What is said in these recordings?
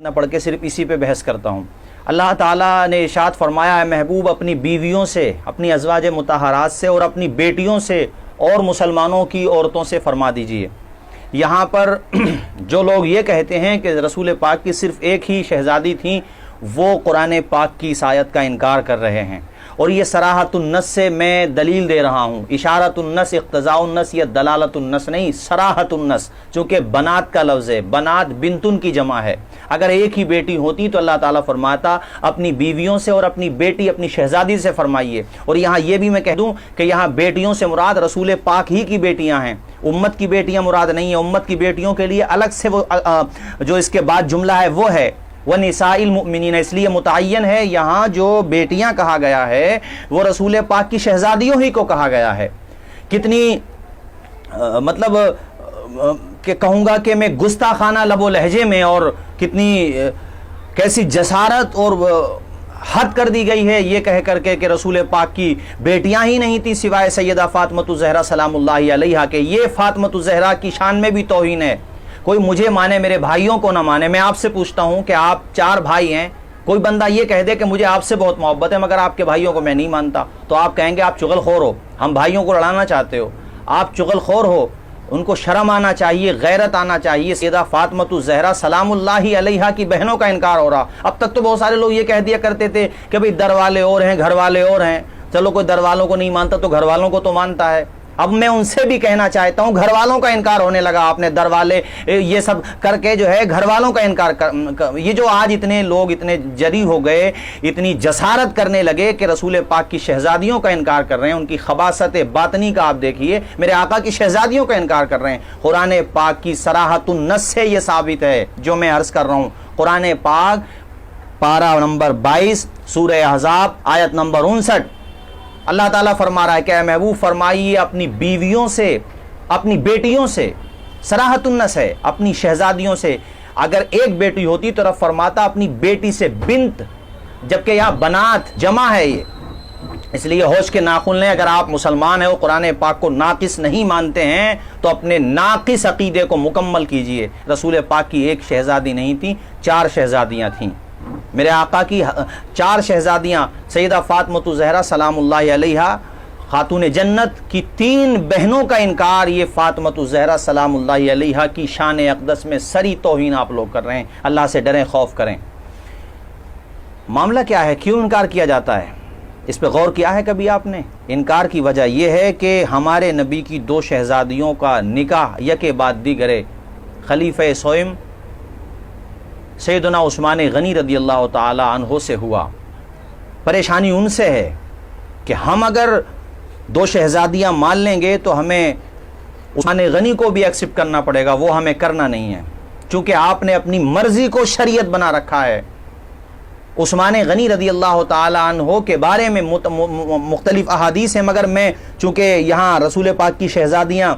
نہ پڑھ کے صرف اسی پہ بحث کرتا ہوں۔ اللہ تعالیٰ نے ارشاد فرمایا ہے محبوب اپنی بیویوں سے، اپنی ازواج مطہرات سے اور اپنی بیٹیوں سے اور مسلمانوں کی عورتوں سے فرما دیجئے۔ یہاں پر جو لوگ یہ کہتے ہیں کہ رسول پاک کی صرف ایک ہی شہزادی تھیں، وہ قرآن پاک کی اس آیت کا انکار کر رہے ہیں، اور یہ صراحت النص سے میں دلیل دے رہا ہوں۔ اشارت النص، اقتضاء النص یا دلالت النص نہیں، صراحت النص، چونکہ بنات کا لفظ ہے، بنات بنتن کی جمع ہے۔ اگر ایک ہی بیٹی ہوتی تو اللہ تعالیٰ فرماتا اپنی بیویوں سے اور اپنی بیٹی اپنی شہزادی سے فرمائیے۔ اور یہاں یہ بھی میں کہہ دوں کہ یہاں بیٹیوں سے مراد رسول پاک ہی کی بیٹیاں ہیں، امت کی بیٹیاں مراد نہیں ہیں۔ امت کی بیٹیوں کے لیے الگ سے وہ جو اس کے بعد جملہ ہے وہ ہے وَنِسَاءِ الْمُؤْمِنِينَ، اس لیے متعین ہے یہاں جو بیٹیاں کہا گیا ہے وہ رسول پاک کی شہزادیوں ہی کو کہا گیا ہے۔ کتنی مطلب کہ کہوں گا کہ میں گستاخانہ لب و لہجے میں، اور کتنی کیسی جسارت اور حد کر دی گئی ہے یہ کہہ کر کے کہ رسول پاک کی بیٹیاں ہی نہیں تھی سوائے سیدہ فاطمۃ الزہرا سلام اللہ علیہا کے۔ یہ فاطمۃ الزہرا کی شان میں بھی توہین ہے۔ کوئی مجھے مانے میرے بھائیوں کو نہ مانے۔ میں آپ سے پوچھتا ہوں کہ آپ 4 بھائی ہیں، کوئی بندہ یہ کہہ دے کہ مجھے آپ سے بہت محبت ہے مگر آپ کے بھائیوں کو میں نہیں مانتا، تو آپ کہیں گے آپ چغل خور ہو، ہم بھائیوں کو لڑانا چاہتے ہو، آپ چغل خور ہو۔ ان کو شرم آنا چاہیے، غیرت آنا چاہیے۔ سیدہ فاطمۃ الزہرا سلام اللہ علیہا کی بہنوں کا انکار ہو رہا۔ اب تک تو بہت سارے لوگ یہ کہہ دیا کرتے تھے کہ بھئی در والے اور ہیں، گھر والے اور ہیں، چلو کوئی در والوں کو نہیں مانتا تو گھر والوں کو تو مانتا ہے۔ اب میں ان سے بھی کہنا چاہتا ہوں گھر والوں کا انکار ہونے لگا، آپ نے در والے یہ سب کر کے جو ہے گھر والوں کا انکار یہ جو آج اتنے لوگ اتنے جری ہو گئے، اتنی جسارت کرنے لگے کہ رسول پاک کی شہزادیوں کا انکار کر رہے ہیں، ان کی خباثت باطنی کا آپ دیکھیے، میرے آقا کی شہزادیوں کا انکار کر رہے ہیں۔ قرآن پاک کی صراحت النص سے یہ ثابت ہے جو میں عرض کر رہا ہوں۔ قرآن پاک پارہ نمبر 22 سورہ احزاب آیت نمبر 59، اللہ تعالیٰ فرما رہا ہے کہ اے محبوب فرمائیے اپنی بیویوں سے، اپنی بیٹیوں سے، صراحت النص ہے، اپنی شہزادیوں سے۔ اگر ایک بیٹی ہوتی تو رب فرماتا اپنی بیٹی سے بنت، جبکہ یہاں بنات جمع ہے یہ، اس لیے ہوش کے ناخن لیں۔ اگر آپ مسلمان ہیں اور قرآن پاک کو ناقص نہیں مانتے ہیں تو اپنے ناقص عقیدے کو مکمل کیجئے۔ رسول پاک کی ایک شہزادی نہیں تھی، 4 شہزادیاں تھیں۔ میرے آقا کی 4 شہزادیاں، سیدہ فاطمۃ الزہرا سلام اللہ علیہا خاتون جنت کی 3 بہنوں کا انکار، یہ فاطمۃ الزہرا سلام اللہ علیہا کی شان اقدس میں سری توہین آپ لوگ کر رہے ہیں۔ اللہ سے ڈریں، خوف کریں۔ معاملہ کیا ہے، کیوں انکار کیا جاتا ہے؟ اس پہ غور کیا ہے کبھی آپ نے؟ انکار کی وجہ یہ ہے کہ ہمارے نبی کی 2 شہزادیوں کا نکاح یکے بعد دیگرے خلیفہ سوئم سیدنا عثمان غنی رضی اللہ تعالی عنہ سے ہوا۔ پریشانی ان سے ہے کہ ہم اگر 2 شہزادیاں مان لیں گے تو ہمیں عثمان غنی کو بھی ایکسپٹ کرنا پڑے گا، وہ ہمیں کرنا نہیں ہے، چونکہ آپ نے اپنی مرضی کو شریعت بنا رکھا ہے۔ عثمان غنی رضی اللہ تعالی عنہ کے بارے میں مختلف احادیث ہیں، مگر میں چونکہ یہاں رسول پاک کی شہزادیاں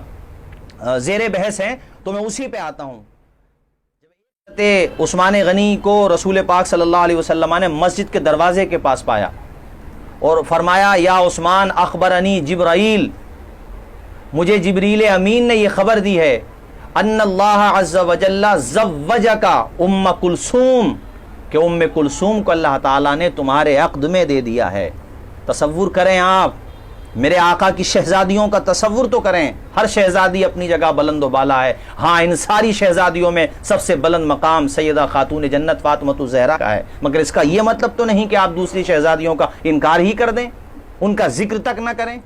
زیر بحث ہیں تو میں اسی پہ آتا ہوں۔ عثمان غنی کو رسول پاک صلی اللہ علیہ وسلم نے مسجد کے دروازے کے پاس پایا اور فرمایا یا عثمان اخبرنی جبرائیل، مجھے جبریل امین نے یہ خبر دی ہے ان اللہ عز وجل زوجک ام کلثوم، کہ ام کلثوم کو اللہ تعالیٰ نے تمہارے عقد میں دے دیا ہے۔ تصور کریں آپ، میرے آقا کی شہزادیوں کا تصور تو کریں۔ ہر شہزادی اپنی جگہ بلند و بالا ہے، ہاں ان ساری شہزادیوں میں سب سے بلند مقام سیدہ خاتون جنت فاطمۃ الزہرا کا ہے، مگر اس کا یہ مطلب تو نہیں کہ آپ دوسری شہزادیوں کا انکار ہی کر دیں، ان کا ذکر تک نہ کریں۔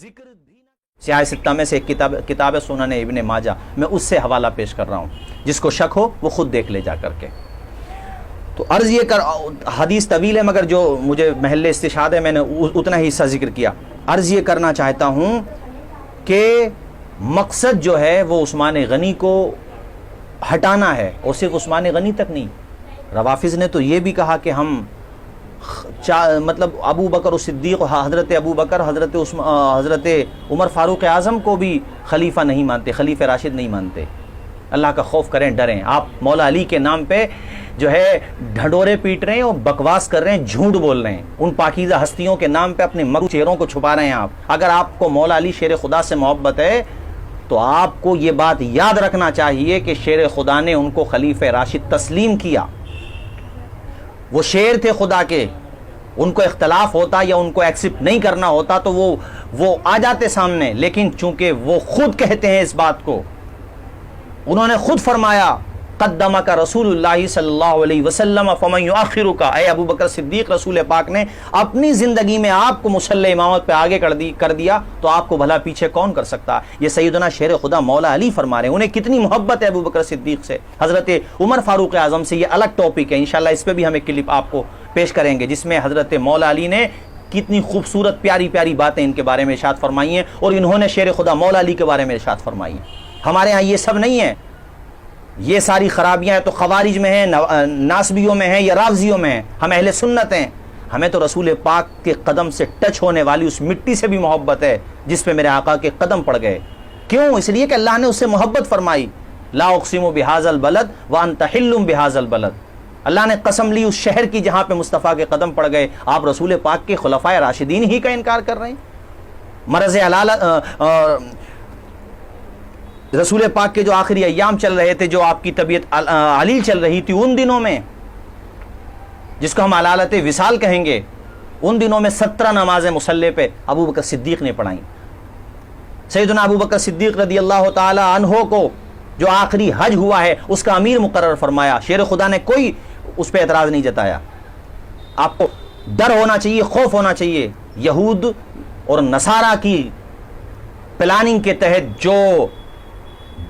ذکر بھی سیاہ ستہ میں سے ایک کتاب سنن ابن ماجہ، میں اس سے حوالہ پیش کر رہا ہوں، جس کو شک ہو وہ خود دیکھ لے جا کر کے۔ تو عرض یہ کر، حدیث طویل ہے مگر جو مجھے محل استشہاد ہے میں نے اتنا ہی حصہ ذکر کیا۔ عرض یہ کرنا چاہتا ہوں کہ مقصد جو ہے وہ عثمان غنی کو ہٹانا ہے، اور صرف عثمان غنی تک نہیں۔ روافظ نے تو یہ بھی کہا کہ ہم مطلب ابو بکر صدیق، حضرت ابو بکر، حضرت عمر فاروق اعظم کو بھی خلیفہ نہیں مانتے، خلیفہ راشد نہیں مانتے۔ اللہ کا خوف کریں، ڈریں۔ آپ مولا علی کے نام پہ جو ہے ڈھنڈورے پیٹ رہے ہیں اور بکواس کر رہے ہیں، جھوٹ بول رہے ہیں، ان پاکیزہ ہستیوں کے نام پہ اپنے مکروہ چہروں کو چھپا رہے ہیں آپ۔ اگر آپ کو مولا علی شیر خدا سے محبت ہے تو آپ کو یہ بات یاد رکھنا چاہیے کہ شیر خدا نے ان کو خلیفہ راشد تسلیم کیا. وہ شیر تھے خدا کے, ان کو اختلاف ہوتا یا ان کو ایکسپٹ نہیں کرنا ہوتا تو وہ آ جاتے سامنے, لیکن چونکہ وہ خود کہتے ہیں اس بات کو, انہوں نے خود فرمایا قدمک رسول اللہ صلی اللہ علیہ وسلم فمن یؤخرک, اے ابو بکر صدیق, رسول پاک نے اپنی زندگی میں آپ کو مصلی امامت پہ آگے کر دیا تو آپ کو بھلا پیچھے کون کر سکتا. یہ سیدنا شیر خدا مولا علی فرما رہے ہیں, انہیں کتنی محبت ہے ابو بکر صدیق سے, حضرت عمر فاروق اعظم سے. یہ الگ ٹاپک ہے, انشاءاللہ اس پہ بھی ہم ایک کلپ آپ کو پیش کریں گے جس میں حضرت مولا علی نے کتنی خوبصورت پیاری پیاری باتیں ان کے بارے میں ارشاد فرمائی ہیں, اور انہوں نے شیر خدا مولا علی کے بارے میں ارشاد فرمائی ہیں. ہمارے ہاں یہ سب نہیں ہے, یہ ساری خرابیاں ہیں تو خوارج میں ہیں, ناسبیوں میں ہیں یا رافضیوں میں ہیں. ہم اہل سنت ہیں, ہمیں تو رسول پاک کے قدم سے ٹچ ہونے والی اس مٹی سے بھی محبت ہے جس پہ میرے آقا کے قدم پڑ گئے. کیوں؟ اس لیے کہ اللہ نے اس سے محبت فرمائی. لا اقسم بہذا البلد وانت حل بہذا البلد, اللہ نے قسم لی اس شہر کی جہاں پہ مصطفیٰ کے قدم پڑ گئے. آپ رسول پاک کے خلفائے راشدین ہی کا انکار کر رہے ہیں. مرض رسول پاک کے جو آخری ایام چل رہے تھے, جو آپ کی طبیعت علیل چل رہی تھی, ان دنوں میں جس کو ہم علالت وصال کہیں گے, ان دنوں میں 17 نمازیں مصلی پہ ابو بکر صدیق نے پڑھائیں. سیدنا ابو بکر صدیق رضی اللہ تعالی عنہ کو جو آخری حج ہوا ہے اس کا امیر مقرر فرمایا. شیر خدا نے کوئی اس پہ اعتراض نہیں جتایا. آپ کو ڈر ہونا چاہیے, خوف ہونا چاہیے. یہود اور نصارہ کی پلاننگ کے تحت جو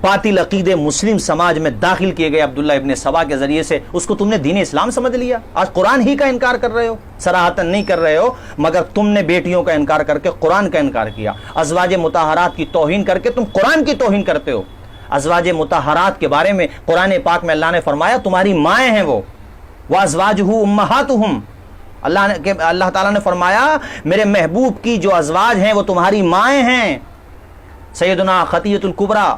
باطل عقیدے مسلم سماج میں داخل کیے گئے عبداللہ ابن سبا کے ذریعے سے, اس کو تم نے دین اسلام سمجھ لیا. آج قرآن ہی کا انکار کر رہے ہو, صراحتاً نہیں کر رہے ہو, مگر تم نے بیٹیوں کا انکار کر کے قرآن کا انکار کیا. ازواج مطہرات کی توہین کر کے تم قرآن کی توہین کرتے ہو. ازواج مطہرات کے بارے میں قرآن پاک میں اللہ نے فرمایا تمہاری مائیں ہیں وہ, وازواجہ امہاتہم, اللہ تعالیٰ نے فرمایا میرے محبوب کی جو ازواج ہیں وہ تمہاری مائیں ہیں. سیدنا خدیجہ الکبریٰ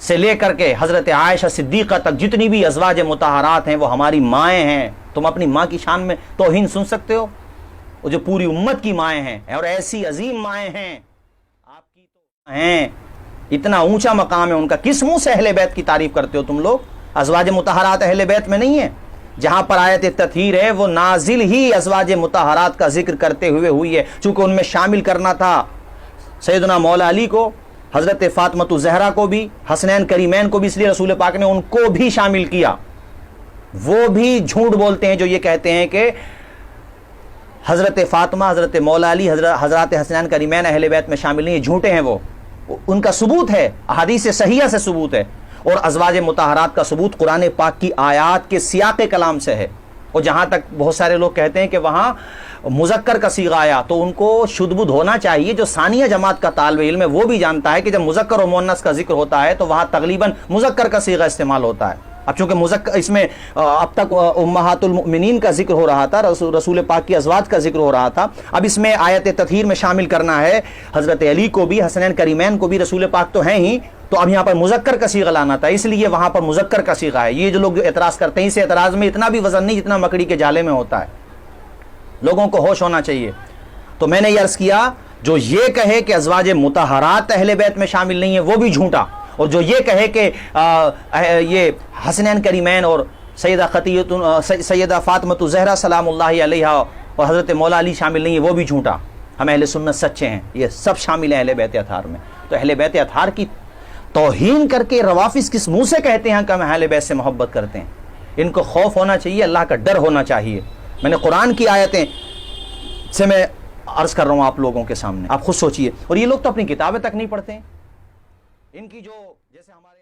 سے لے کر کے حضرت عائشہ صدیقہ تک جتنی بھی ازواج مطہرات ہیں وہ ہماری مائیں ہیں. تم اپنی ماں کی شان میں توہین سن سکتے ہو؟ وہ جو پوری امت کی مائیں ہیں, اور ایسی عظیم مائیں ہیں آپ کی تو ہیں, اتنا اونچا مقام ہے ان کا. کس منہ سے اہل بیت کی تعریف کرتے ہو تم لوگ؟ ازواج مطہرات اہل بیت میں نہیں ہے. جہاں پر آیت تطہیر ہے وہ نازل ہی ازواج مطہرات کا ذکر کرتے ہوئے ہوئی ہے, چونکہ ان میں شامل کرنا تھا سیدنا مولا علی کو, حضرت فاطمہ زہرا کو بھی, حسنین کریمین کو بھی, اس لیے رسول پاک نے ان کو بھی شامل کیا. وہ بھی جھوٹ بولتے ہیں جو یہ کہتے ہیں کہ حضرت فاطمہ, حضرت مولا علی, حضرات حسنین کریمین اہل بیت میں شامل نہیں. جھوٹے ہیں وہ, ان کا ثبوت ہے, احادیث صحیحہ سے ثبوت ہے. اور ازواج مطہرات کا ثبوت قرآن پاک کی آیات کے سیاق کلام سے ہے. اور جہاں تک بہت سارے لوگ کہتے ہیں کہ وہاں مذکر کا صیغہ آیا, تو ان کو شدھ بدھ ہونا چاہیے. جو ثانیہ جماعت کا طالب علم ہے وہ بھی جانتا ہے کہ جب مذکر اور مؤنث کا ذکر ہوتا ہے تو وہاں تقریباً مذکر کا صیغہ استعمال ہوتا ہے. اب چونکہ مذکر اس میں اب تک امہات المؤمنین کا ذکر ہو رہا تھا, رسول پاک کی ازواج کا ذکر ہو رہا تھا, اب اس میں آیت تطہیر میں شامل کرنا ہے حضرت علی کو بھی, حسنین کریمین کو بھی. رسول پاک تو ہیں ہی, تو اب یہاں پر مذکر کا صیغہ لانا تھا, اس لیے وہاں پر مذکر کا صیغہ ہے. یہ جو لوگ اعتراض کرتے ہیں, اس اعتراض میں اتنا بھی وزن نہیں جتنا مکڑی کے جالے میں ہوتا ہے. لوگوں کو ہوش ہونا چاہیے. تو میں نے یہ عرض کیا, جو یہ کہے کہ ازواج مطہرات اہل بیت میں شامل نہیں ہیں وہ بھی جھوٹا, اور جو یہ کہے کہ یہ حسنین کریمین اور سیدہ فاطمہ زہرا سلام اللہ علیہا اور حضرت مولا علی شامل نہیں ہیں وہ بھی جھوٹا. ہم اہل سنت سچے ہیں, یہ سب شامل ہیں اہل بیت اطہار میں. تو اہل بیت اطہار کی توہین کر کے روافظ کس منہ سے کہتے ہیں کہ ہم اہل بیت سے محبت کرتے ہیں؟ ان کو خوف ہونا چاہیے, اللہ کا ڈر ہونا چاہیے. میں نے قرآن کی آیتیں سے میں عرض کر رہا ہوں آپ لوگوں کے سامنے, آپ خود سوچئے. اور یہ لوگ تو اپنی کتابیں تک نہیں پڑھتے ہیں. ان کی جو جیسے ہمارے